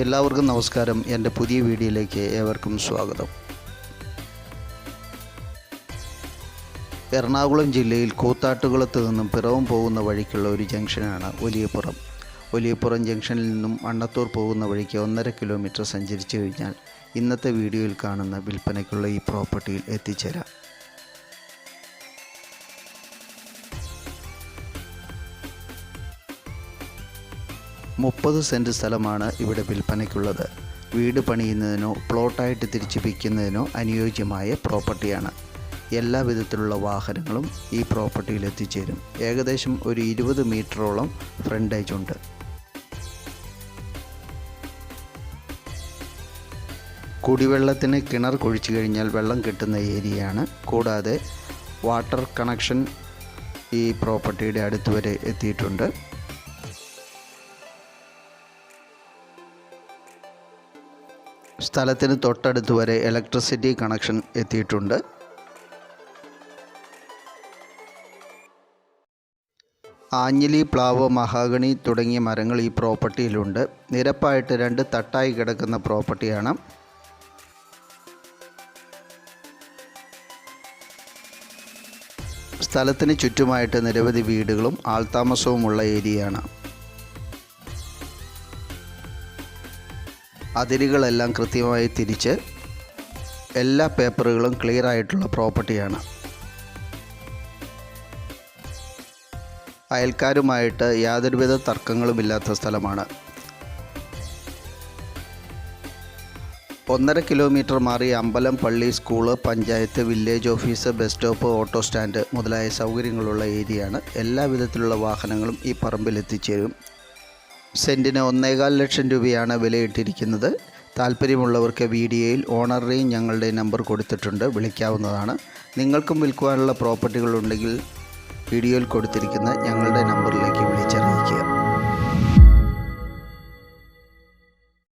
എല്ലാവർക്കും നമസ്കാരം. എൻ്റെ പുതിയ വീഡിയോയിലേക്ക് ഏവർക്കും സ്വാഗതം. എറണാകുളം ജില്ലയിൽ കൂത്താട്ടുകുളത്ത് നിന്നും പിറവം പോകുന്ന വഴിക്കുള്ള ഒരു ജംഗ്ഷനാണ് വലിയപ്പുറം. വലിയപ്പുറം ജംഗ്ഷനിൽ നിന്നും അണ്ണത്തൂർ പോകുന്ന വഴിക്ക് 1.5 കിലോമീറ്റർ സഞ്ചരിച്ചു കഴിഞ്ഞാൽ ഇന്നത്തെ വീഡിയോയിൽ കാണുന്ന വിൽപ്പനയ്ക്കുള്ള ഈ പ്രോപ്പർട്ടിയിൽ എത്തിച്ചേരാം. മുപ്പത് സെൻറ്റ് സ്ഥലമാണ് ഇവിടെ വിൽപ്പനയ്ക്കുള്ളത്. വീട് പണിയുന്നതിനോ പ്ലോട്ടായിട്ട് തിരിച്ചു വിൽക്കുന്നതിനോ അനുയോജ്യമായ പ്രോപ്പർട്ടിയാണ്. എല്ലാ വിധത്തിലുള്ള വാഹനങ്ങളും ഈ പ്രോപ്പർട്ടിയിൽ എത്തിച്ചേരും. ഏകദേശം ഒരു 20 മീറ്ററോളം ഫ്രണ്ടേജ് ഉണ്ട്. കുടിവെള്ളത്തിന് കിണർ കുഴിച്ചു കഴിഞ്ഞാൽ വെള്ളം കിട്ടുന്ന ഏരിയയാണ്. കൂടാതെ വാട്ടർ കണക്ഷൻ ഈ പ്രോപ്പർട്ടിയുടെ അടുത്ത് വരെ എത്തിയിട്ടുണ്ട്. സ്ഥലത്തിന് തൊട്ടടുത്ത് വരെ ഇലക്ട്രിസിറ്റി കണക്ഷൻ എത്തിയിട്ടുണ്ട്. ആഞ്ഞിലി, പ്ലാവ്, മഹാഗണി തുടങ്ങിയ മരങ്ങൾ ഈ പ്രോപ്പർട്ടിയിലുണ്ട്. നിരപ്പായിട്ട് 2 തട്ടായി കിടക്കുന്ന പ്രോപ്പർട്ടിയാണ്. സ്ഥലത്തിന് ചുറ്റുമായിട്ട് നിരവധി വീടുകളും ആൾതാമസവുമുള്ള ഏരിയയാണ്. അതിരുകളെല്ലാം കൃത്യമായി തിരിച്ച് എല്ലാ പേപ്പറുകളും ക്ലിയർ ആയിട്ടുള്ള പ്രോപ്പർട്ടിയാണ്. അയൽക്കാരുമായിട്ട് യാതൊരുവിധ തർക്കങ്ങളുമില്ലാത്ത സ്ഥലമാണ്. 1.5 കിലോമീറ്റർ മാറി അമ്പലം, പള്ളി, school, panchayat, village office, bus stop, auto stand മുതലായ സൗകര്യങ്ങളുള്ള ഏരിയയാണ്. എല്ലാ വിധത്തിലുള്ള വാഹനങ്ങളും ഈ പറമ്പിൽ എത്തിച്ചേരും. സെൻറ്റിന് 1.25 ലക്ഷം രൂപയാണ് വിലയിട്ടിരിക്കുന്നത്. താല്പര്യമുള്ളവർക്ക് വീഡിയോയിൽ ഓണറുടെയും ഞങ്ങളുടെ നമ്പർ കൊടുത്തിട്ടുണ്ട്, വിളിക്കാവുന്നതാണ്. നിങ്ങൾക്കും വിൽക്കുവാനുള്ള പ്രോപ്പർട്ടികളുണ്ടെങ്കിൽ വീഡിയോയിൽ കൊടുത്തിരിക്കുന്ന ഞങ്ങളുടെ നമ്പറിലേക്ക്